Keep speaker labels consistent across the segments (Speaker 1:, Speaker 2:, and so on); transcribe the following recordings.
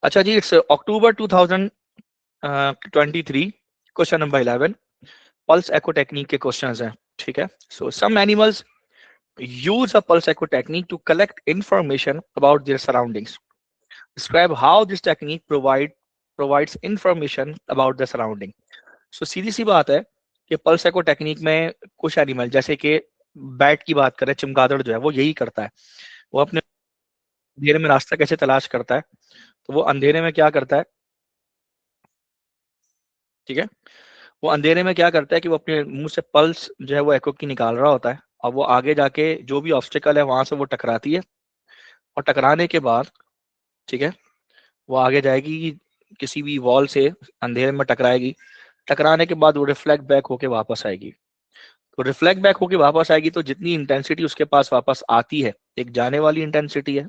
Speaker 1: अच्छा जी, it's October 2023, question number 11, pulse echo technique के क्वेश्चंस हैं, ठीक है। So some animals use a pulse echo technique to collect information about their surroundings. Describe how this technique provides information about the surrounding. So सीधी सी बात है कि pulse echo technique में कुछ animal जैसे कि बैट की बात करें, चमगादड़ जो है वो यही करता है। वो अपने अंधेरे में रास्ता कैसे तलाश करता है, तो वो अंधेरे में क्या करता है, ठीक है, वो अंधेरे में क्या करता है कि वो अपने मुंह से पल्स जो है वो एको की निकाल रहा होता है, और वो आगे जाके जो भी ऑब्स्टिकल है वहां से वो टकराती है, और टकराने के बाद, ठीक है, वो आगे जाएगी किसी भी वॉल से, अंधेरे में टकराएगी, टकराने के बाद वो रिफ्लेक्ट बैक होके वापस आएगी। तो रिफ्लेक्ट बैक होके वापस आएगी तो जितनी इंटेंसिटी उसके पास वापस आती है, एक जाने वाली इंटेंसिटी है,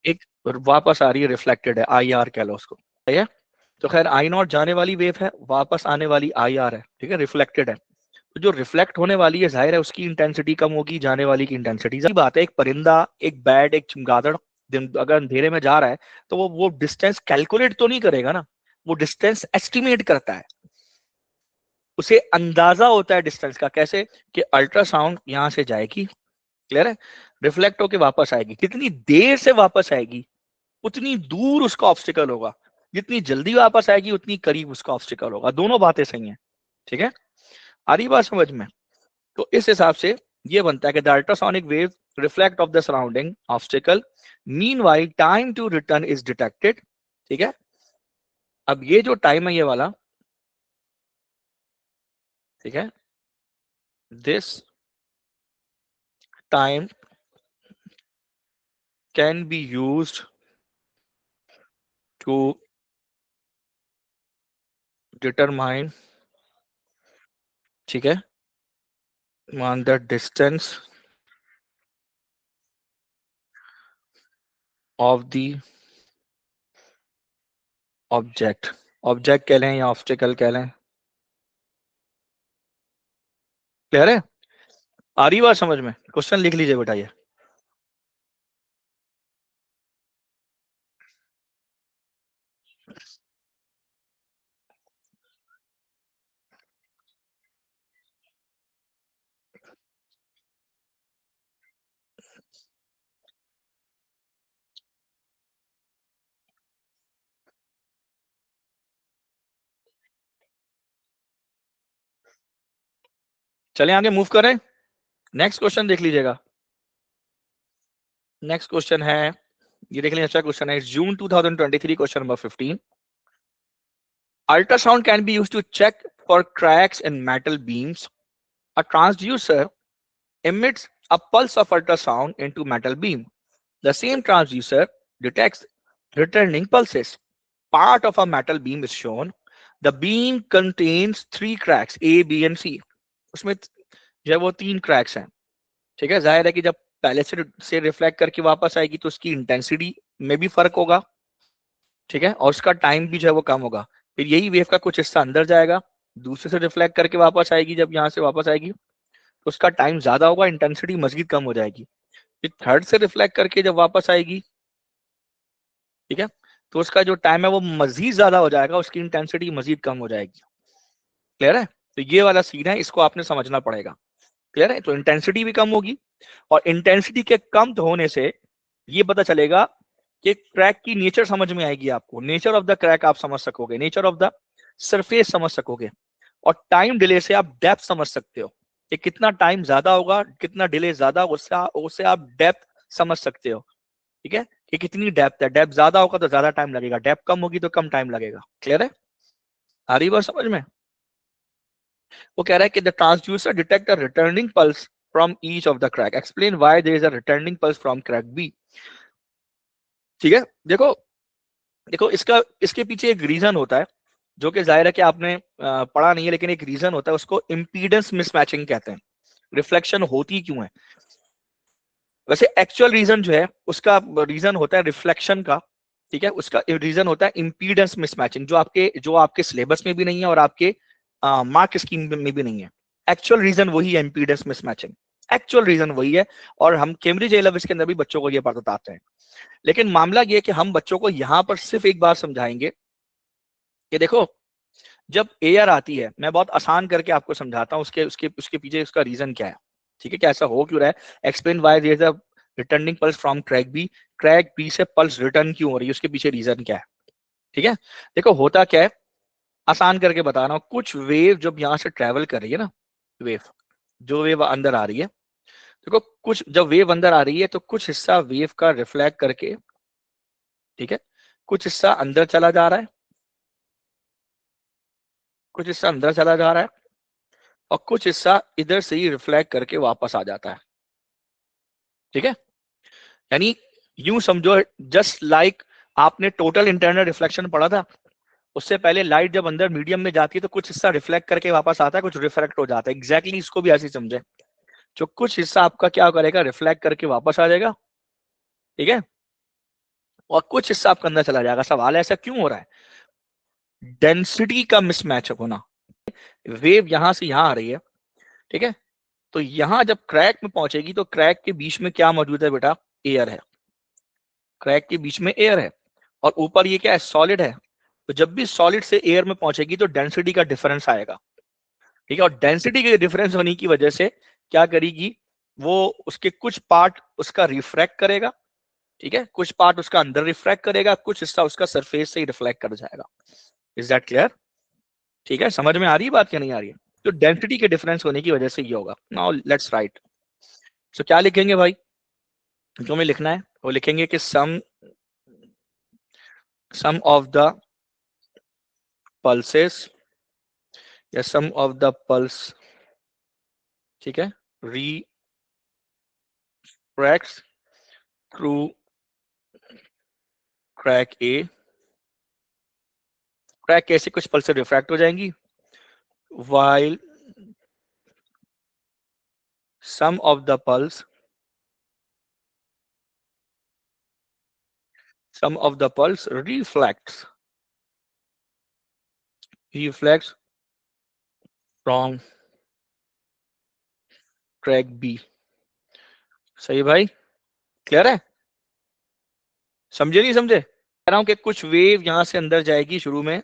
Speaker 1: एक वापस आ रही है रिफ्लेक्टेड है, आई आर कह लो उसको, ठीक है। तो खैर आई नॉट जाने वाली वेव है, वापस आने वाली आई आर है, ठीक है, रिफ्लेक्टेड है। तो जो रिफ्लेक्ट होने वाली है जाहिर है उसकी इंटेंसिटी कम होगी, जाने वाली की इंटेंसिटी। सही बात है, एक परिंदा, एक बैट, एक चमगादड़ अगर अंधेरे में जा रहा है तो वो डिस्टेंस कैलकुलेट तो नहीं करेगा ना, वो डिस्टेंस एस्टिमेट करता है, उसे अंदाजा होता है डिस्टेंस का। कैसे कि अल्ट्रासाउंड यहां से जाएगी, क्लियर है, रिफ्लेक्ट होके वापस आएगी, कितनी देर से वापस आएगी उतनी दूर उसका ऑब्स्टिकल होगा, जितनी जल्दी वापस आएगी उतनी करीब उसका ऑब्स्टिकल होगा। दोनों बातें सही हैं, ठीक है, आ रही बात समझ में। तो इस हिसाब से ये बनता है कि the ultrasonic wave reflect off the surrounding obstacle, meanwhile time to return is detected, ठीक है। अब ये जो टाइम है ये वाला, ठीक है, this time can be used to determine, ठीक है, मान the distance of the object, object कह लें या ऑब्स्टिकल कह लें, क्लियर है, आ रही बात समझ में। क्वेश्चन लिख लीजिए बेटा ये। चले आगे मूव करें, नेक्स्ट क्वेश्चन देख लीजिएगा। नेक्स्ट क्वेश्चन है, ये देख लीजिए, अच्छा क्वेश्चन है, जून 2023, question number 15। Ultrasound can be used to check for cracks in metal beams. A transducer emits a pulse of ultrasound into metal beam. The same transducer detects returning pulses. Part of a metal beam is shown. The beam contains 3 cracks, A, B and C. उसमें जो है वो 3 cracks हैं, ठीक है। जाहिर है कि जब पहले से रिफ्लेक्ट करके वापस आएगी तो उसकी इंटेंसिटी में भी फर्क होगा, ठीक है, और उसका टाइम भी जो है वो कम होगा। फिर यही वेव का कुछ हिस्सा अंदर जाएगा, दूसरे से रिफ्लेक्ट करके वापस आएगी, जब यहाँ से वापस आएगी तो उसका टाइम ज्यादा होगा, इंटेंसिटी मजीद कम हो जाएगी। फिर थर्ड से रिफ्लेक्ट करके जब वापस आएगी, ठीक है, तो उसका जो टाइम है वो मजीद ज्यादा हो जाएगा, उसकी इंटेंसिटी मजीद कम हो जाएगी, क्लियर है। तो ये वाला सीन है, इसको आपने समझना पड़ेगा, क्लियर है। तो इंटेंसिटी भी कम होगी, और इंटेंसिटी के कम होने से ये पता चलेगा कि क्रैक की नेचर समझ में आएगी आपको, नेचर ऑफ द क्रैक आप समझ सकोगे, नेचर ऑफ द सरफेस समझ सकोगे, और टाइम डिले से आप डेप्थ समझ सकते हो कि कितना टाइम ज्यादा होगा, कितना डिले ज्यादा, उससे आप डेप्थ समझ सकते हो, ठीक है, कि कितनी डेप्थ है। डेप्थ ज्यादा होगा तो ज्यादा टाइम लगेगा, डेप्थ कम होगी तो कम टाइम लगेगा, क्लियर है, आ रही बात समझ में। वो कह रहा है कि the transducer detect a returning pulse from each of the crack, explain why there is a returning pulse from crack B, ठीक है। देखो देखो इसका, इसके पीछे एक रीजन होता है, जो कि जाहिर है कि आपने पढ़ा नहीं है, लेकिन एक रीजन होता है, उसको इम्पीडेंस मिसमैचिंग कहते हैं। रिफ्लेक्शन होती क्यों है, वैसे एक्चुअल रीजन जो है उसका रीजन होता है रिफ्लेक्शन का, ठीक है, उसका रीजन होता है इम्पीडेंस मिसमैचिंग, जो आपके सिलेबस में भी नहीं है और आपके मार्क स्कीम में भी नहीं है। एक्चुअल रीजन वही है, इम्पीडेंस मिसमैचिंग। एक्चुअल रीजन वही है, और हम कैम्ब्रिज एलविस के अंदर भी बच्चों को ये बात बताते हैं। लेकिन मामला ये है कि हम बच्चों को यहाँ पर सिर्फ एक बार समझाएंगे कि देखो, जब एयर आती है, मैं बहुत आसान करके आपको समझाता हूँ, उसके उसके उसके पीछे उसका रीजन क्या है, ठीक है, क्या ऐसा हो क्यों रहा है, explain why there is a returning pulse from crack B से पल्स रिटर्न क्यों हो रही है, उसके पीछे रीजन क्या है। ठीक है, देखो होता क्या है, आसान करके बता रहा हूँ, कुछ वेव जब यहाँ से ट्रेवल कर रही है ना, वेव, जो वेव अंदर आ रही है, देखो कुछ जब वेव अंदर आ रही है तो कुछ हिस्सा वेव का रिफ्लेक्ट करके, ठीक है, कुछ हिस्सा अंदर चला जा रहा है, कुछ हिस्सा अंदर चला जा रहा है, और कुछ हिस्सा इधर से ही रिफ्लेक्ट करके वापस आ जाता है। ठीक है, यानी यूं समझो, जस्ट लाइक आपने टोटल इंटरनल रिफ्लेक्शन पढ़ा था, उससे पहले लाइट जब अंदर मीडियम में जाती है तो कुछ हिस्सा रिफ्लेक्ट करके वापस आता है, कुछ रिफ्रैक्ट हो जाता है, एग्जैक्टली इसको भी ऐसे ही समझे, जो कुछ हिस्सा आपका क्या करेगा, रिफ्लेक्ट करके वापस आ जाएगा, ठीक है, और कुछ हिस्सा आपका अंदर चला जाएगा। सवाल ऐसा क्यों हो रहा है, डेंसिटी का मिसमैच होना, वेव यहां से यहां आ रही है, ठीक है, तो यहां जब क्रैक में पहुंचेगी तो क्रैक के बीच में क्या मौजूद है बेटा, एयर है, क्रैक के बीच में एयर है, और ऊपर ये क्या है, सॉलिड है, तो जब भी सॉलिड से एयर में पहुंचेगी तो डेंसिटी का डिफरेंस आएगा, ठीक है, और डेंसिटी के डिफरेंस होने की वजह से क्या करेगी, वो उसके कुछ पार्ट उसका रिफ्रैक्ट करेगा, ठीक है, कुछ पार्ट उसका अंदर रिफ्रैक्ट करेगा, कुछ हिस्सा उसका सरफेस से ही रिफ्लेक्ट कर जाएगा। Is that clear? ठीक है, समझ में आ रही है बात या नहीं आ रही है? तो डेंसिटी के डिफरेंस होने की वजह से ये होगा। नाउ लेट्स राइट, सो क्या लिखेंगे भाई, जो हमें लिखना है वो लिखेंगे कि सम ऑफ द पल्सेस या सम ऑफ द पल्स, ठीक है, refracts through crack A, crack कैसे कुछ पल्स रिफ्रैक्ट हो जाएंगी, while some of the pulse reflects from track B। सही भाई, क्लियर है, समझे नहीं समझे, कह रहा हूं कि कुछ वेव यहां से अंदर जाएगी शुरू में,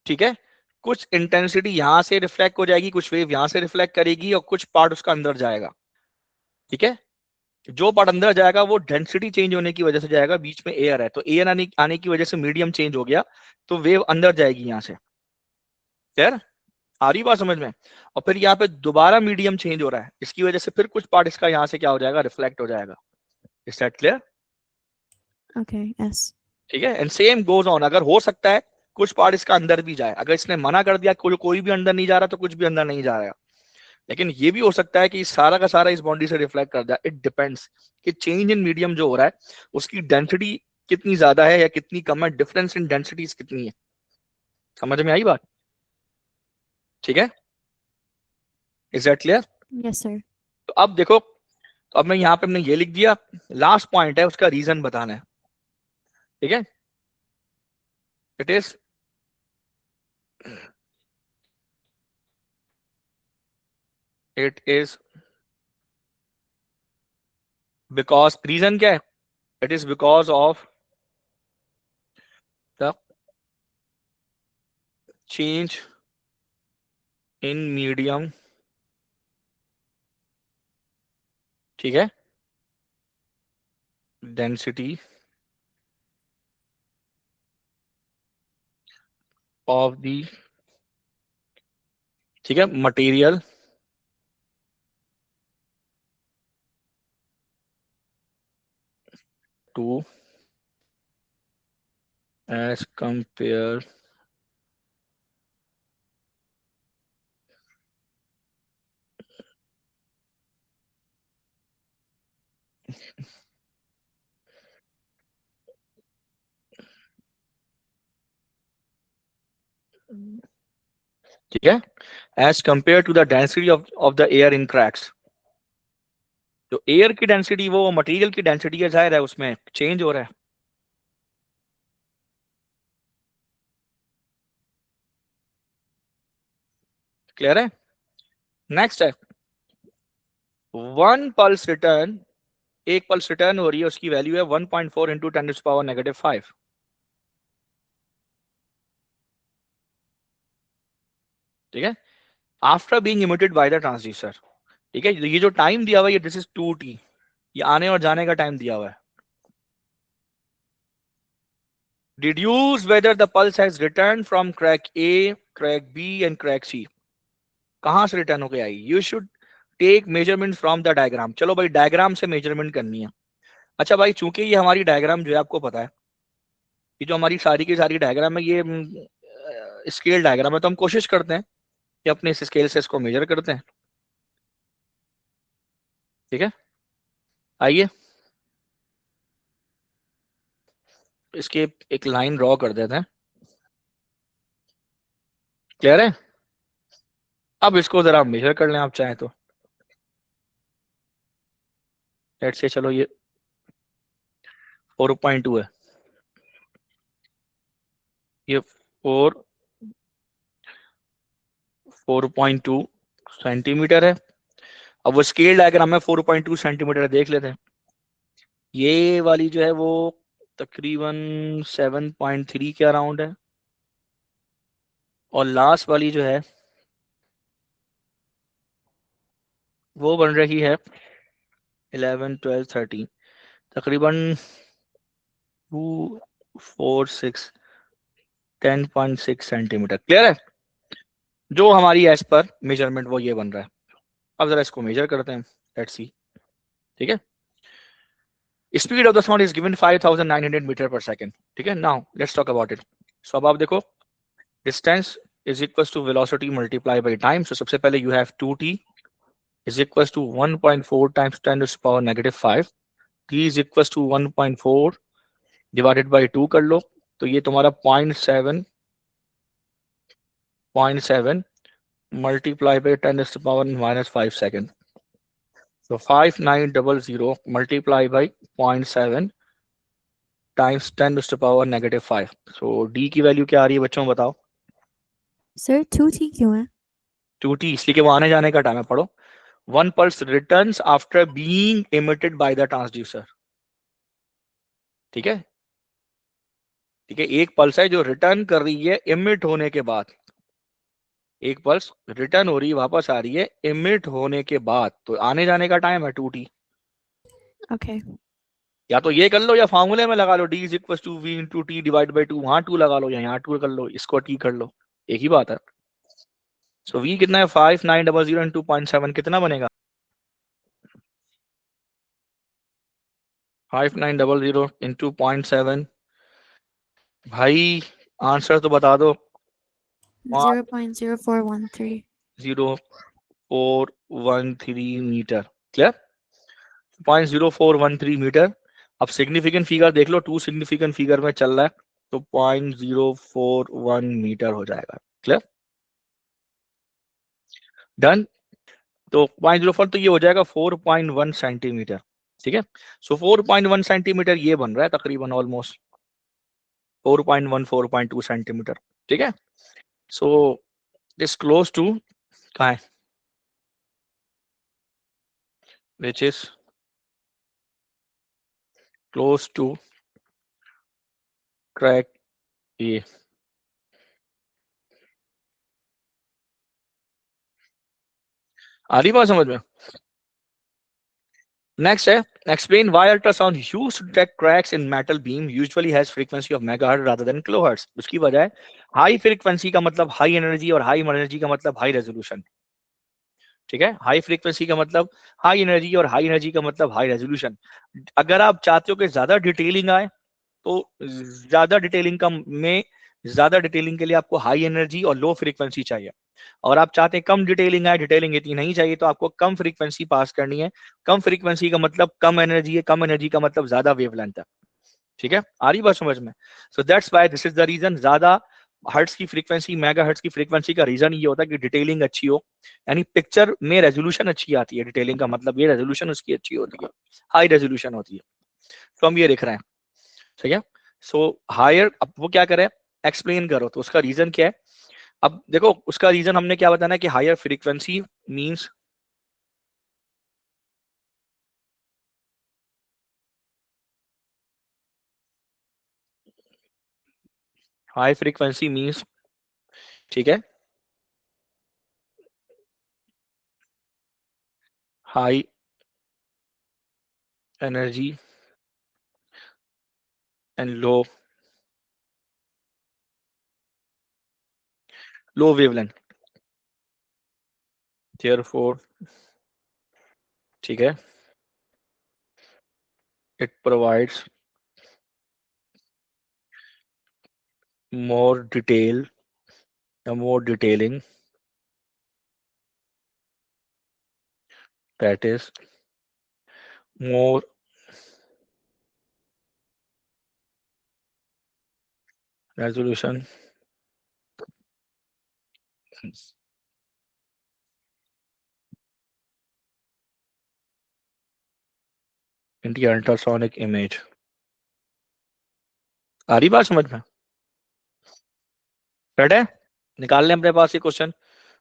Speaker 1: ठीक है, कुछ इंटेंसिटी यहां से रिफ्लेक्ट हो जाएगी, कुछ वेव यहां से रिफ्लेक्ट करेगी, और कुछ पार्ट उसका अंदर जाएगा, ठीक है, जो पार्ट अंदर जाएगा वो डेंसिटी चेंज होने की वजह से जाएगा, बीच में एयर है तो एयर आने की वजह से मीडियम चेंज हो गया, तो वेव अंदर जाएगी यहां से, क्लियर, आ रही बात समझ में, और फिर यहाँ पे दोबारा मीडियम चेंज हो रहा है, इसकी वजह से फिर कुछ पार्ट इसका यहाँ से क्या हो जाएगा, रिफ्लेक्ट हो जाएगा। Is that clear?
Speaker 2: Okay, yes.
Speaker 1: ठीक है, एंड सेम गोज ऑन, अगर हो सकता है कुछ पार्ट इसका अंदर भी जाए, अगर इसने मना कर दिया कोई भी अंदर नहीं जा रहा तो कुछ भी अंदर नहीं जा रहा, लेकिन ये भी हो सकता है कि सारा का सारा इस बाउंड्री से रिफ्लेक्ट कर जाए। इट डिपेंड्स कि चेंज इन मीडियम जो हो रहा है उसकी डेंसिटी कितनी ज्यादा है या कितनी कम है, डिफरेंस इन डेंसिटीज कितनी है, समझ में आई बात? ठीक है, is that clear?
Speaker 2: Yes, sir.
Speaker 1: तो अब देखो, तो अब मैं यहाँ पे हमने ये लिख दिया, लास्ट पॉइंट है उसका रीजन बताना है, ठीक है, it is it is because, reason क्या है, it is because of the change in medium, ठीक है, डेंसिटी ऑफ द, ठीक है, मटेरियल टू एज कंपेयर, ठीक है, as compare to the density of the air in cracks, जो air की डेंसिटी वो मटेरियल की डेंसिटी है, जाहिर है उसमें चेंज हो रहा है, क्लियर है? नेक्स्ट है, वन पल्स रिटर्न, एक पल्स रिटर्न हो रही है, उसकी वैल्यू है 1.4 इंटू 10⁻⁻5। ठीक है, after being emitted by the transducer. ठीक है, ये जो टाइम दिया हुआ है ये दिस इज 2t, ये आने और जाने का टाइम दिया हुआ है। Deduce whether the pulse has return from crack A, crack B and crack C. कहां से रिटर्न होके आई? You should take measurement from the diagram. चलो भाई, डायग्राम से मेजरमेंट करनी है। अच्छा भाई, चूंकि ये हमारी डायग्राम जो है आपको पता है, ये जो हमारी सारी की सारी डायग्राम है, ये स्केल डायग्राम है, तो हम कोशिश करते हैं कि अपने इस स्केल से इसको मेजर करते हैं। ठीक है, आइए इसके एक लाइन ड्रॉ कर देते हैं। क्लियर है? अब इसको जरा मेजर कर लें आप चाहें तो। लेट्स से चलो ये 4.2 है, ये 4.2 सेंटीमीटर है। अब वो स्केल डायग्राम में 4.2 सेंटीमीटर देख लेते हैं। ये वाली जो है वो तकरीबन 7.3 के अराउंड है, और लास्ट वाली जो है वो बन रही है 11, 12, 13, तकरीबन 2, 4, 6, 10.6 सेंटीमीटर। क्लियर है? जो हमारी एज पर मेजरमेंट वो ये बन रहा है। अब जरा इसको मेजर करते हैं, लेट्स सी। ठीक है, speed of the sound is given 5,900 metre per second. ठीक है, now let's talk about it. So अब आप देखो, distance is equal to velocity multiply by time. So सबसे पहले you have 2t is equal to 1.4 times 10⁻⁵। t is equal to 1.4 divided by 2 कर लो, तो ये तुम्हारा 0.7 multiply by 10⁻⁵ second. So 5900 multiply by 0.7 times 10⁻⁵। So d की value क्या आ रही है बच्चों, बताओ?
Speaker 2: सर 2t क्यों है?
Speaker 1: 2t इसलिए कि वो आने जाने का टाइम है। पढ़ो, one pulse returns after being emitted by the transducer. ठीक है, ठीक है, एक पल्स है जो रिटर्न कर रही है इमिट होने के बाद। एक पल्स रिटर्न हो रही है, वापस आ रही है इमिट होने के बाद, तो आने जाने का टाइम है 2t।
Speaker 2: Okay.
Speaker 1: या तो ये कर लो या फार्मूले में लगा लो, d is equal to v into t divide by 2, वहां 2 लगा लो या यहाँ 2 कर लो, इसको t कर लो, एक ही बात है। सो v कितना है? 5900 इंटू 0.7 कितना बनेगा? 5900 इंटू 0.7। भाई आंसर तो बता दो।
Speaker 2: 0.0413.
Speaker 1: 0.0413 मीटर। क्लियर? 0.0413 मीटर। अब सिग्निफिकेंट फिगर देख लो, 2 सिग्निफिकेंट फिगर में चल रहा है, तो 0.041 मीटर हो जाएगा। क्लियर? डन। तो 0.04 तो ये हो जाएगा 4.1 सेंटीमीटर। ठीक है, सो 4.1 सेंटीमीटर ये बन रहा है तकरीबन ऑलमोस्ट 4.1, 4.2 सेंटीमीटर। ठीक है, सो दिस क्लोज टू, कहाँ है, which is close to crack A. आ रही बात समझ में? नेक्स्ट है, explain why ultrasound used to detect cracks in metal beam usually has frequency of megahertz rather than kilohertz। उसकी वजह है हाई फ्रीक्वेंसी का मतलब हाई एनर्जी, और हाई एनर्जी का मतलब हाई रेजोल्यूशन। ठीक है, हाई फ्रीक्वेंसी का मतलब हाई एनर्जी, और हाई एनर्जी का मतलब हाई रेजोल्यूशन। अगर आप चाहते हो कि ज्यादा डिटेलिंग आए, तो ज्यादा डिटेलिंग का में ज्यादा डिटेलिंग के लिए आपको हाई एनर्जी और लो फ्रीक्वेंसी चाहिए। और आप चाहते हैं कम डिटेलिंग आए, डिटेलिंग इतनी नहीं चाहिए, तो आपको कम फ्रीक्वेंसी पास करनी है। कम फ्रीक्वेंसी का मतलब कम एनर्जी है, कम एनर्जी का मतलब ज्यादा वेवलेंथ है। ठीक है, आ रही बात समझ में? So that's why this is the reason. ज्यादा हर्ट्स की फ्रीक्वेंसी, मेगा हर्ट्स की फ्रीक्वेंसी का रीजन ये होता है कि डिटेलिंग अच्छी हो, यानी पिक्चर में रेजोल्यूशन अच्छी आती है। डिटेलिंग का मतलब ये रेजोल्यूशन उसकी अच्छी होती है, हाई रेजोल्यूशन होती है। तो हम ये देख रहे हैं। ठीक है, सो हायर, अब वो क्या करे, एक्सप्लेन करो, तो उसका रीजन क्या है? अब देखो, उसका रीजन हमने क्या बताना है कि higher frequency means high frequency means, ठीक है, high energy and low wavelength, therefore, ठीक है, it provides more detail, more detailing, that is more resolution in the ultrasonic image। आ रही बात समझ में? रेड है? निकाल लें अपने पास ये क्वेश्चन,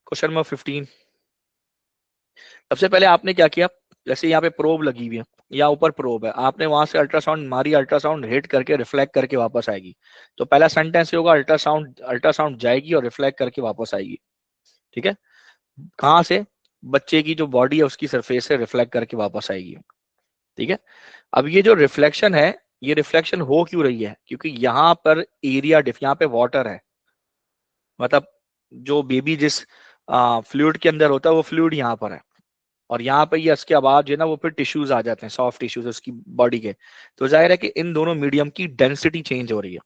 Speaker 1: क्वेश्चन नंबर 15। सबसे पहले आपने क्या किया, जैसे यहाँ पे प्रोब लगी हुई है या ऊपर प्रोब है, आपने वहां से अल्ट्रासाउंड मारी, अल्ट्रासाउंड हिट करके रिफ्लेक्ट करके वापस आएगी। तो पहला सेंटेंस ये होगा, अल्ट्रासाउंड, अल्ट्रासाउंड जाएगी और रिफ्लेक्ट करके वापस आएगी। ठीक है, कहाँ से? बच्चे की जो बॉडी है उसकी सरफेस से रिफ्लेक्ट करके वापस आएगी। ठीक है, अब ये जो रिफ्लेक्शन है, ये रिफ्लेक्शन हो क्यों रही है? क्योंकि यहाँ पर एरिया यहाँ पे वाटर है, मतलब जो बेबी जिस फ्लूइड के अंदर होता है वो फ्लूइड यहाँ पर है, और यहाँ पे ये इसके बाद जो है ना वो फिर टिश्यूज आ जाते हैं, सॉफ्ट टिश्यूज उसकी बॉडी के। तो जाहिर है कि इन दोनों मीडियम की डेंसिटी चेंज हो रही है,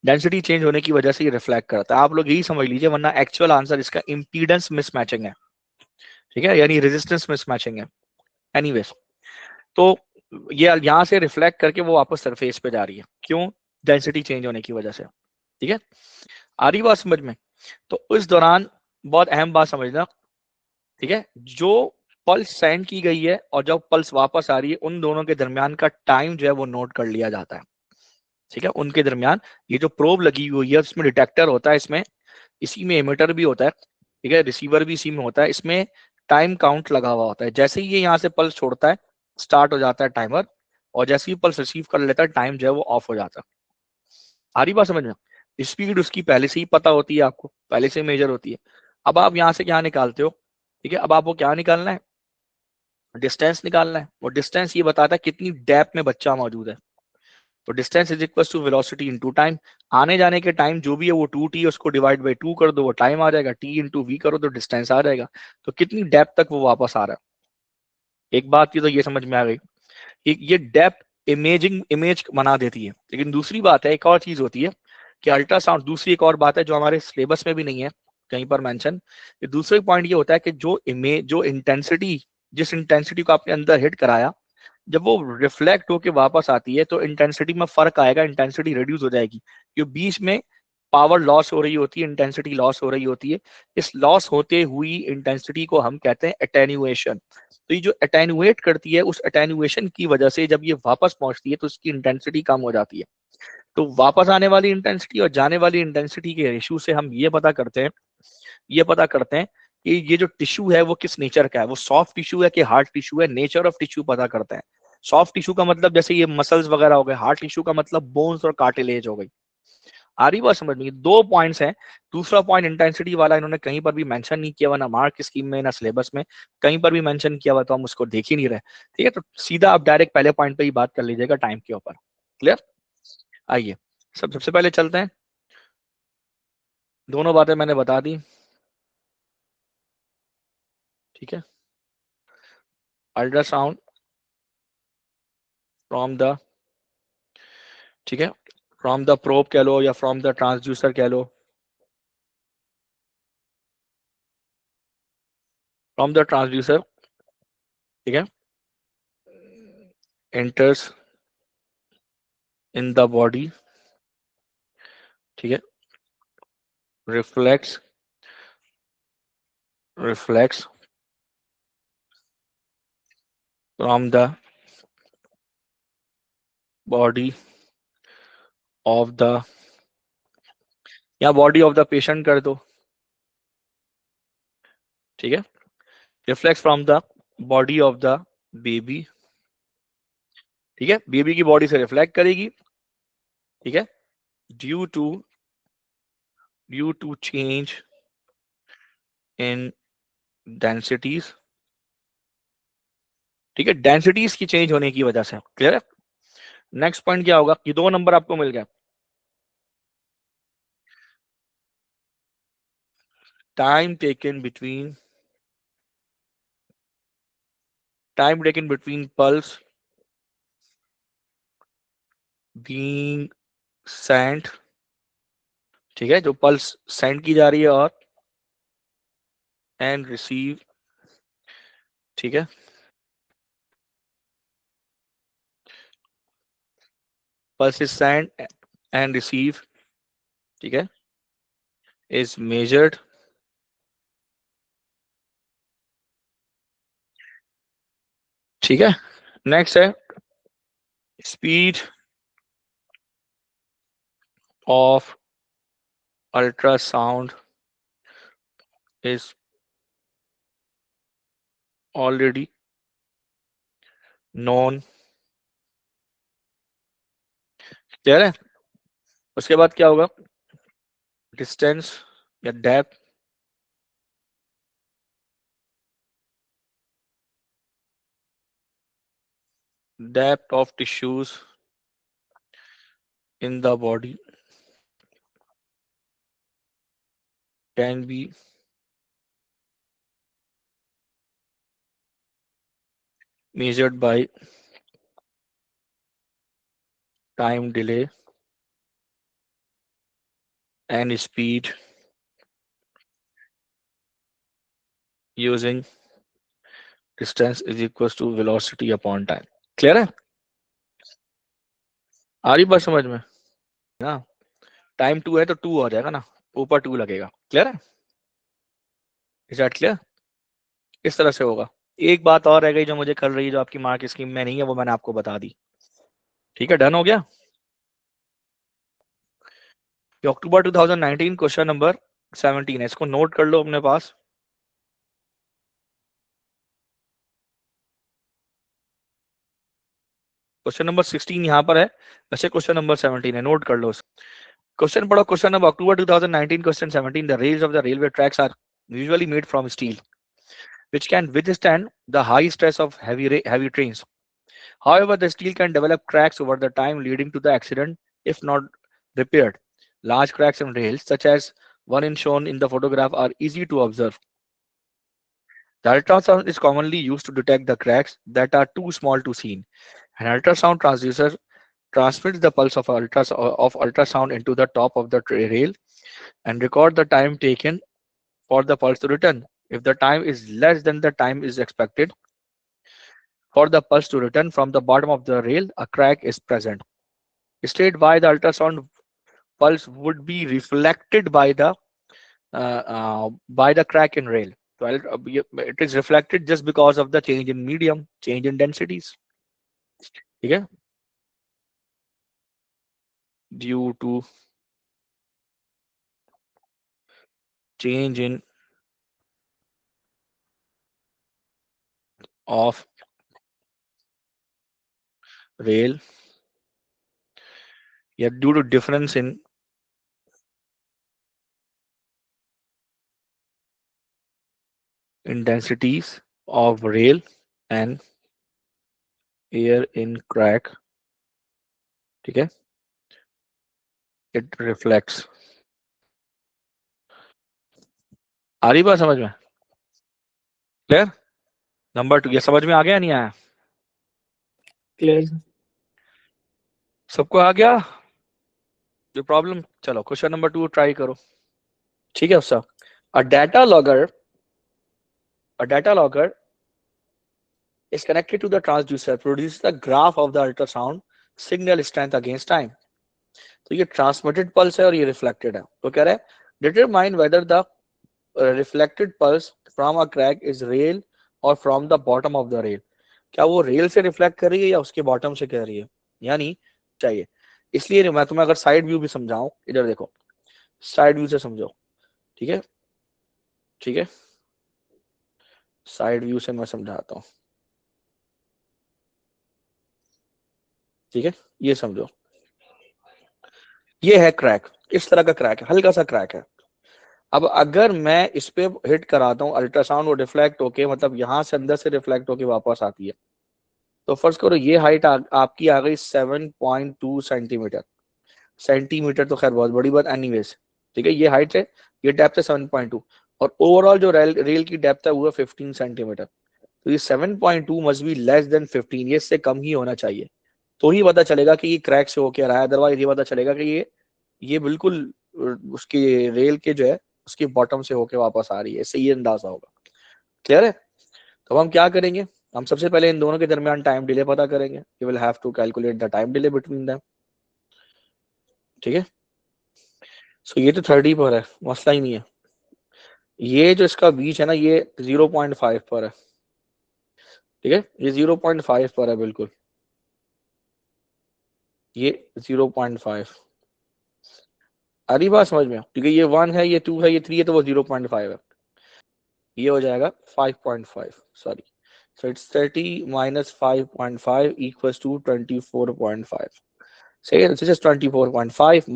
Speaker 1: डेंसिटी चेंज होने की वजह से ये रिफ्लेक्ट करता है। आप लोग यही समझ लीजिए, वरना एक्चुअल आंसर इसका इंपीडेंस मिसमैचिंग है। ठीक है, यानी रेजिस्टेंस मिसमैचिंग है। एनीवेज, तो ये यहाँ से रिफ्लेक्ट करके वो वापस सरफेस पे जा रही है, क्यों? डेंसिटी चेंज होने की वजह से। ठीक है, आ रही बात समझ में? तो इस दौरान बहुत अहम बात समझना, ठीक है, जो पल्स सेंड की गई है और जब पल्स वापस आ रही है, उन दोनों के दरमियान का टाइम जो है वो नोट कर लिया जाता है। ठीक है, उनके दरमियान ये जो प्रोब लगी हुई है उसमें डिटेक्टर होता है, इसमें इसी में एमिटर भी होता है, ठीक है, रिसीवर भी इसी में होता है, इसमें टाइम काउंट लगा हुआ होता है। जैसे ही ये यहाँ से पल्स छोड़ता है, स्टार्ट हो जाता है टाइमर, और जैसे ही पल्स रिसीव कर लेता है, टाइम जो है वो ऑफ हो जाता है। आ रही बात समझ में? स्पीड उसकी पहले से ही पता होती है, आपको पहले से मेजर होती है। अब आप यहाँ से क्या निकालते हो? ठीक है, अब आपको क्या निकालना है? डिस्टेंस निकालना है। वो डिस्टेंस ये बताता है कितनी डेप्थ में बच्चा मौजूद है। तो distance is equal to velocity into time. आने जाने के टाइम जो भी है वो 2t, उसको डिवाइड बाई 2 कर दो, वो टाइम आ जाएगा। t इंटू वी करो तो डिस्टेंस आ जाएगा। तो कितनी डेप्थ तक वो वापस आ रहा है। एक बात की तो ये समझ में आ गई, ये डेप्थ इमेज बना देती है। लेकिन दूसरी बात है, एक और चीज होती है कि अल्ट्रासाउंड, दूसरी एक और बात है जो हमारे सिलेबस में भी नहीं है कहीं पर मेंशन। दूसरा पॉइंट ये होता है कि जो इमेज, जो इंटेंसिटी, जिस इंटेंसिटी को आपने अंदर हिट कराया, जब वो रिफ्लेक्ट होके वापस आती है तो इंटेंसिटी में फर्क आएगा, इंटेंसिटी रिड्यूस हो जाएगी, क्योंकि बीच में पावर लॉस हो रही होती है, इंटेंसिटी लॉस हो रही होती है। इस लॉस होते हुई इंटेंसिटी को हम कहते हैं एटेन्युएशन। तो ये जो एटेन्युएट करती है, उस एटेन्युएशन की वजह से जब ये वापस पहुंचती है तो उसकी इंटेंसिटी कम हो जाती है। तो वापस आने वाली इंटेंसिटी और जाने वाली इंटेंसिटी के रेशियो से हम ये पता करते हैं, ये पता करते हैं कि ये जो टिश्यू है वो किस नेचर का है, वो सॉफ्ट टिश्यू है कि हार्ड टिश्यू है। नेचर ऑफ टिश्यू पता करते हैं। सॉफ्ट टिश्यू का मतलब जैसे ये मसल्स वगैरह हो गए, हार्ड टिश्यू का मतलब बोन्स और कार्टिलेज हो गई। आ रही बात समझ में? दो पॉइंट्स हैं। दूसरा पॉइंट इंटेंसिटी वाला इन्होंने कहीं पर भी मेंशन नहीं किया हुआ, ना मार्क स्कीम में ना सिलेबस में कहीं पर भी मेंशन किया हुआ, तो हम उसको देख ही नहीं रहे। ठीक है, तो सीधा आप डायरेक्ट पहले पॉइंट पे ही बात कर लीजिएगा, टाइम के ऊपर। क्लियर? आइए, सबसे पहले चलते हैं, दोनों बातें मैंने बता दी। ठीक है, अल्ट्रासाउंड फ्रॉम द, ठीक है, फ्रॉम द प्रोब कह लो या फ्रॉम द ट्रांसड्यूसर कह लो, फ्रॉम द ट्रांसड्यूसर, ठीक है, एंटर्स इन द बॉडी, ठीक है, reflects, reflects from the body of the, या बॉडी ऑफ द पेशेंट कर दो। ठीक है, reflex from the body of the baby. ठीक है, बेबी की बॉडी से रिफ्लेक्ट करेगी। ठीक है, due to change in densities. ठीक है, डेंसिटीज की चेंज होने की वजह से। क्लियर है? नेक्स्ट पॉइंट क्या होगा? ये 2 नंबर आपको मिल गया। Time taken between pulse being Saint. ठीक है, जो पल्स सेंड की जा रही है और एंड रिसीव। ठीक है, pulse is send and receive. ठीक है, इज मेजर्ड। ठीक है, नेक्स्ट है speed of ultrasound is already known. Clear है? उसके बाद क्या होगा? डिस्टेंस या depth of tissues in the body can be measured by time delay and speed using distance is equals to velocity upon time। Clear है? आ रही बात समझ में ना? टाइम 2 है तो 2 आ जाएगा ना, ऊपर 2 लगेगा। क्लियर है? Is that clear? इस तरह से होगा। एक बात और रह गई जो मुझे कर रही है, जो आपकी मार्क स्कीम में नहीं है, वो मैंने आपको बता दी। ठीक है, डन हो गया। ये अक्टूबर 2019 क्वेश्चन नंबर 17 है, इसको नोट कर लो अपने पास। क्वेश्चन नंबर 16 यहाँ पर है, वैसे क्वेश्चन नंबर 17 है, नोट कर लो। क्वेश्चन पढ़ो। Question number October 2019 question 17, the rails of the railway tracks are usually made from steel which can withstand the high stress of heavy trains. However, the steel can develop cracks over the time, leading to the accident if not repaired. Large cracks in rails, such as one in shown in the photograph, are easy to observe. The ultrasound is commonly used to detect the cracks that are too small to see. An ultrasound transducer transmits the pulse of ultrasound into the top of the rail and record the time taken for the pulse to return. If the time is less than the time is expected for the pulse to return from the bottom of the rail, a crack is present. State why the ultrasound pulse would be reflected by the crack in rail. So it is reflected just because of the change in medium, change in densities. ठीक है? Due to change in of rail, yeah, due to difference in densities of rail and air in crack, ठीक है, it reflects। आ रही बात समझ में? Clear? Number 2 ये समझ में आ गया नहीं आया?
Speaker 3: क्लियर।
Speaker 1: सबको आ गया? जो प्रॉब्लम, चलो क्वेश्चन नंबर 2 ट्राई करो। ठीक है sir. A data logger is connected to the transducer, produces the graph of the ultrasound signal strength against time। तो ये ट्रांसमिटेड पल्स है और ये रिफ्लेक्टेड है। तो कह रहा है determine whether the reflected pulse from a crack is rail और from the bottom of the rail. क्या वो रेल से रिफ्लेक्ट कर रही है या उसके बॉटम से कर रही है, यानी चाहिए। इसलिए मैं तुम्हें अगर साइड व्यू भी समझाऊं, इधर देखो, साइड व्यू से समझो। ठीक है? ठीक है, साइड व्यू से मैं समझाता हूँ। ठीक है, ये समझो, ये है क्रैक, इस तरह का क्रैक है, हल्का सा क्रैक है। अब अगर मैं इस पे हिट कराता हूँ अल्ट्रासाउंड, वो रिफ्लेक्ट होके, मतलब यहाँ से अंदर से रिफ्लेक्ट होके वापस आती है, तो फर्स्ट करो ये हाइट आपकी आ गई 7.2 सेंटीमीटर। सेंटीमीटर तो खैर बहुत बड़ी बात एनीवेज, ठीक है, ये हाइट है, ये डेप्थ है 7.2, और ओवरऑल जो रेल की डेप्थ है वो है 15 सेंटीमीटर। तो ये 7.2 मस्ट बी लेस देन 15, ये इससे कम ही होना चाहिए, तो ही पता चलेगा कि ये क्रैक से होके आ रहा है। अदरवाइज ये पता चलेगा कि ये बिल्कुल उसकी रेल के जो है उसकी बॉटम से होके वापस आ रही है, इससे ये अंदाजा होगा। क्लियर है? तो अब हम क्या करेंगे, हम सबसे पहले इन दोनों के दरमियान टाइम डिले पता करेंगे। You will have to calculate the time delay between them, ठीक है। सो ये तो 30 पर है, मसला ही नहीं है। ये जो इसका बीच है ना, ये 0.5 पर है, ठीक है, ये 0.5 पर है बिल्कुल, ये 0.5। आ रही बात समझ में? ठीक है, ये 1 है, ये 2 है, ये 3 है, तो वो 0.5 है, ये हो जाएगा 5.5, sorry. So it's 30 minus 5.5 equals to 24.5। सही है, दिस इज 24.5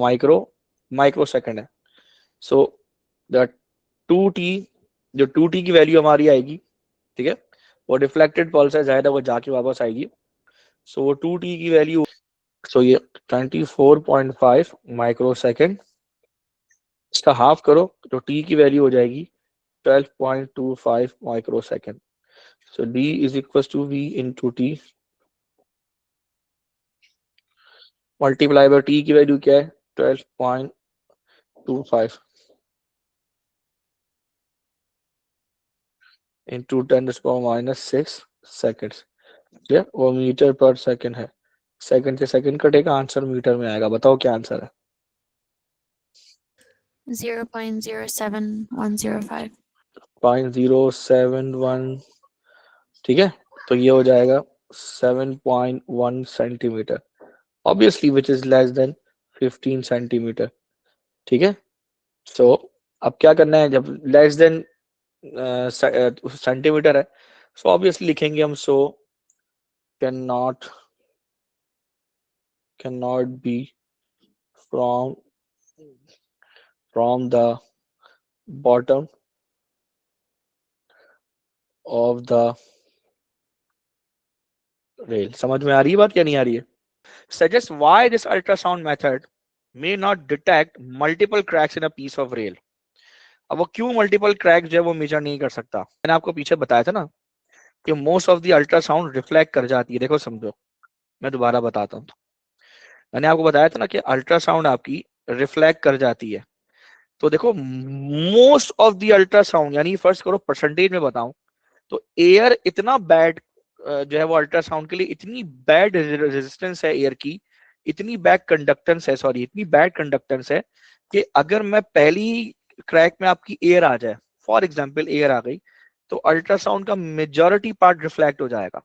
Speaker 1: माइक्रो सेकंड है। सो द 2t, जो 2t की वैल्यू हमारी आएगी, ठीक है, वो रिफ्लेक्टेड पल्स है, जाहिर है वो जाके वापस आएगी। सो वो 2t की वैल्यू, सो ये 24.5 माइक्रो सेकंड, इसका हाफ करो तो t की वैल्यू हो जाएगी 12.25 microsecond. So d is equal to v into t, multiply by t की वैल्यू क्या है 12.25 इंटू 10⁻⁶ सेकेंड्स, ठीक है, वो मीटर पर सेकंड है, सेकंड से सेकंड कटेगा, आंसर मीटर में आएगा। बताओ क्या आंसर है?
Speaker 2: 0.07105.
Speaker 1: 0.071, ठीक है, तो ये हो जाएगा 7.1 centimetre, obviously which is less than 15 centimetre, ठीक है। सो अब क्या करना है, जब लेस देन सेंटीमीटर है, सो ऑब्वियसली लिखेंगे हम, so can not be from the bottom of the rail. समझ में आ रही है बात या नहीं आ रही है? Suggest why this ultrasound method may not detect multiple cracks in a piece of rail. अब वो क्यों मल्टीपल क्रैक जो है वो मेजर नहीं कर सकता? मैंने आपको पीछे बताया था ना कि most of the ultrasound reflect कर जाती है। देखो समझो, मैं दोबारा बताता हूँ। मैंने आपको बताया था ना कि अल्ट्रासाउंड आपकी रिफ्लेक्ट कर जाती है। तो देखो मोस्ट ऑफ द अल्ट्रासाउंड, यानी फर्स्ट करो परसेंटेज में बताऊं, तो एयर इतना बैड जो है वो अल्ट्रासाउंड के लिए इतनी बैड रेजिस्टेंस है एयर की, इतनी बैड कंडक्टेंस है, सॉरी इतनी बैड कंडक्टेंस है कि अगर मैं पहली क्रैक में आपकी एयर आ जाए, फॉर एग्जांपल एयर आ गई, तो अल्ट्रासाउंड का मेजॉरिटी पार्ट रिफ्लेक्ट हो जाएगा,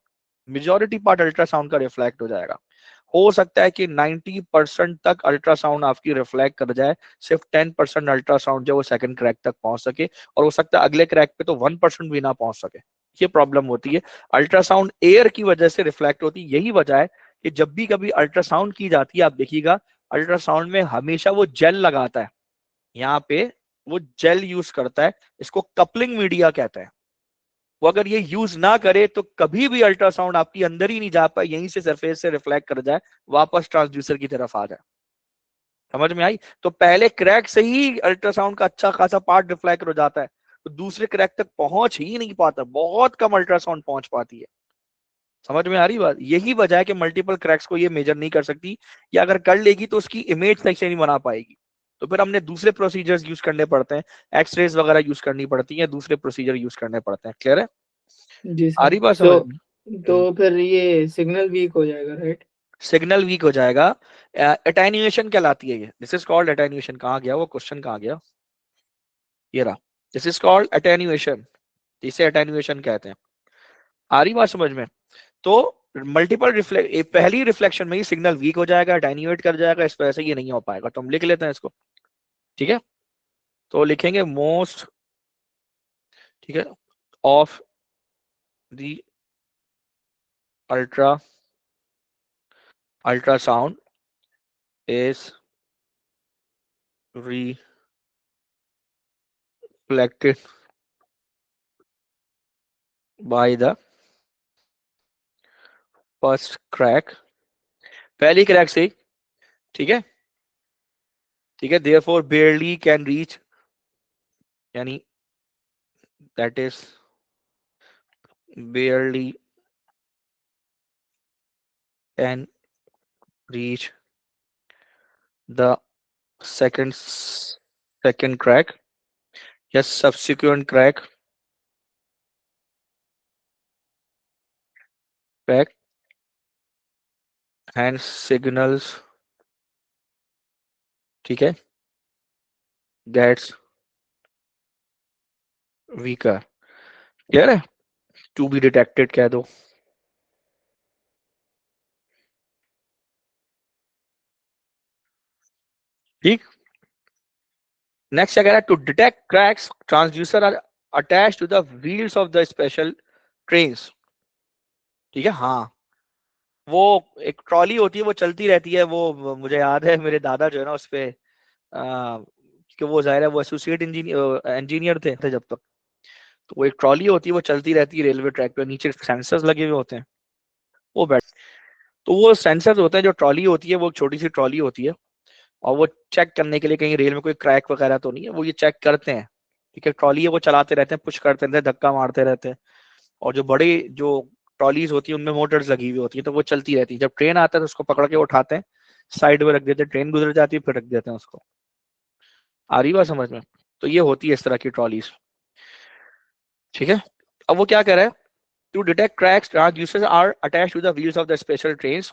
Speaker 1: मेजॉरिटी पार्ट अल्ट्रासाउंड का रिफ्लेक्ट हो जाएगा। हो सकता है कि 90% तक अल्ट्रासाउंड आपकी रिफ्लेक्ट कर जाए, सिर्फ 10% अल्ट्रासाउंड जो वो सेकंड क्रैक तक पहुंच सके, और हो सकता है अगले क्रैक पे तो 1% भी ना पहुंच सके। ये प्रॉब्लम होती है, अल्ट्रासाउंड एयर की वजह से रिफ्लेक्ट होती है। यही वजह है कि जब भी कभी अल्ट्रासाउंड की जाती है, आप देखिएगा अल्ट्रासाउंड में हमेशा वो जेल लगाता है, यहाँ पे वो जेल यूज करता है, इसको कपलिंग मीडिया कहते हैं। वो अगर ये यूज ना करे तो कभी भी अल्ट्रासाउंड आपकी अंदर ही नहीं जा पाए, यहीं से सरफेस से रिफ्लेक्ट कर जाए, वापस ट्रांसड्यूसर की तरफ आ जाए। समझ में आई? तो पहले क्रैक से ही अल्ट्रासाउंड का अच्छा खासा पार्ट रिफ्लेक्ट हो जाता है, तो दूसरे क्रैक तक पहुंच ही नहीं पाता, बहुत कम अल्ट्रासाउंड पहुंच पाती है। समझ में आ रही बात? यही वजह है कि मल्टीपल क्रैक्स को ये मेजर नहीं कर सकती, या अगर कर लेगी तो उसकी इमेज सही से नहीं बना पाएगी। तो फिर हमने दूसरे प्रोसीजर्स यूज करने पड़ते हैं, एक्सरेज वगैरह यूज करनी पड़ती है, दूसरे प्रोसीजर यूज करने पड़ते हैं। क्लियर है?
Speaker 3: जी
Speaker 1: आ
Speaker 3: सर।
Speaker 1: रही बात
Speaker 3: तो
Speaker 1: समझ में?
Speaker 3: तो फिर ये सिग्नल वीक हो जाएगा, राइट?
Speaker 1: सिग्नल वीक हो जाएगा, एटेन्यूएशन कहलाती है ये, दिस इज कॉल्ड एटेन्यूएशन। कहाँ गया वो क्वेश्चन, कहाँ गया? ये रहा, दिस इज कॉल्ड एटेन्यूएशन, इसे एटेन्यूएशन कहते हैं। आ रही बात समझ में? तो मल्टीपल रिफ्लेक्ट, पहली रिफ्लेक्शन में ही सिग्नल वीक हो जाएगा, एटेन्यूएट कर जाएगा, इस वजह से ये नहीं हो पाएगा। तो हम लिख लेते हैं इसको, ठीक है। तो लिखेंगे मोस्ट, ठीक है, of the ultrasound is reflected by the first crack, पहली क्रैक से, ठीक है, ठीक है, therefore barely can reach, यानी that is barely can reach the second crack, yes, subsequent crack and signals, ठीक है, gets weaker, क्लियर है, to be detected कह दो, ठीक। नेक्स्ट क्या कह रहा है, to detect cracks transducer are attach to the wheels of the special trains, ठीक है, हाँ, वो एक ट्रॉली होती है, वो चलती रहती है, वो मुझे याद है मेरे दादा जो है ना उस पे, कि वो जाहिर है वो एसोसिएट इंजीनियर थे जब तक, तो वो एक ट्रॉली होती है, वो चलती रहती है रेलवे ट्रैक पे, नीचे सेंसर्स लगे हुए होते हैं, वो बैठ, तो वो सेंसर्स होते हैं, जो ट्रॉली होती है वो एक छोटी सी ट्रॉली होती है, और वो चेक करने के लिए कहीं रेल में कोई क्रैक वगैरह तो नहीं है, वो ये चेक करते हैं, ठीक है, ट्रॉली है वो चलाते रहते हैं, पुश करते रहते हैं, धक्का मारते रहते हैं, और जो बड़ी जो ट्रॉलीज होती है उनमें मोटर्स लगी हुई होती है, तो वो चलती रहती है, जब ट्रेन आता है तो उसको पकड़ के उठाते हैं, साइड में रख देते हैं, ट्रेन गुजर जाती है फिर रख देते हैं उसको, आ रही बात समझ में, तो ये होती है इस तरह की ट्रॉलीज, ठीक है। अब वो क्या कह रहा है, to detect cracks transducers are attached to the wheels of the special trains,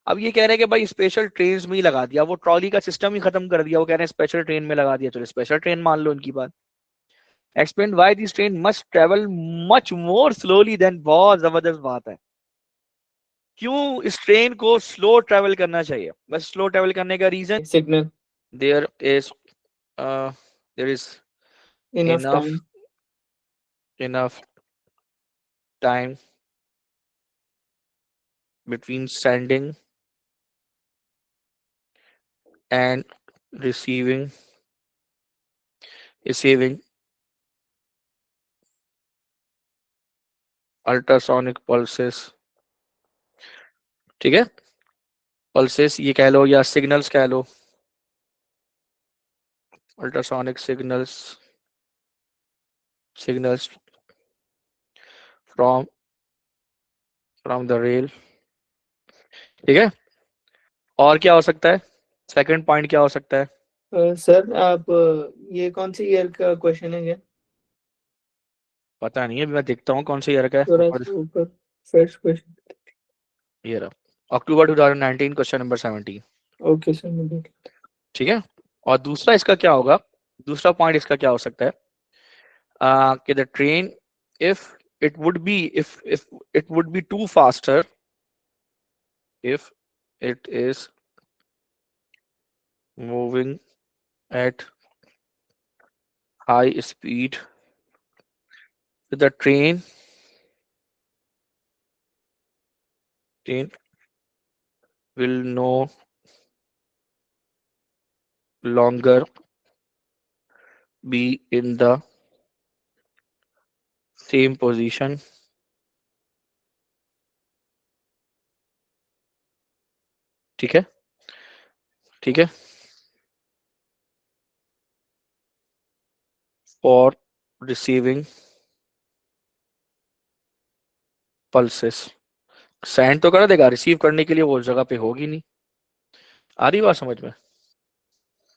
Speaker 1: अब ये कह रहे हैं कि भाई स्पेशल ट्रेन में ही लगा दिया, वो ट्रॉली का सिस्टम ही खत्म कर दिया, वो कह रहे हैं स्पेशल ट्रेन में लगा दिया, चलो स्पेशल ट्रेन मान लो इनकी बात, explain why this train must travel much more slowly than, बहुत जबरदस्त बात है, क्यों इस ट्रेन को स्लो ट्रेवल करना चाहिए, बस स्लो ट्रेवल करने का reason,
Speaker 3: signal,
Speaker 1: there is there is
Speaker 3: enough
Speaker 1: enough
Speaker 3: time,
Speaker 1: enough time between sending and receiving ultrasonic pulses, ठीक है, पल्सेस ये कह लो या सिग्नल्स कह लो, ultrasonic signals from the rail, ठीक है, और क्या हो सकता है, सेकंड पॉइंट क्या हो सकता है,
Speaker 3: सर आप ये कौन सी ईयर का क्वेश्चन है क्या?
Speaker 1: पता नहीं है, अभी मैं देखता हूँ कौन सा ईयर का है
Speaker 3: थोड़ा
Speaker 1: ऊपर,
Speaker 3: सा ऊपर, फर्स्ट क्वेश्चन।
Speaker 1: ये रहा अक्टूबर 2019 क्वेश्चन नंबर 17,
Speaker 3: ओके सर, मैं देख,
Speaker 1: ठीक है। और दूसरा इसका क्या होगा, दूसरा पॉइंट इसका क्या हो सकता है, कि the train if it would be if it would be too faster, if it is moving at high speed, the train will no longer be in the same position, ठीक है, ठीक है, for receiving pulses, सेंड तो कर देगा, receive करने के लिए वो उस जगह पे होगी नहीं, आ रही बात समझ में,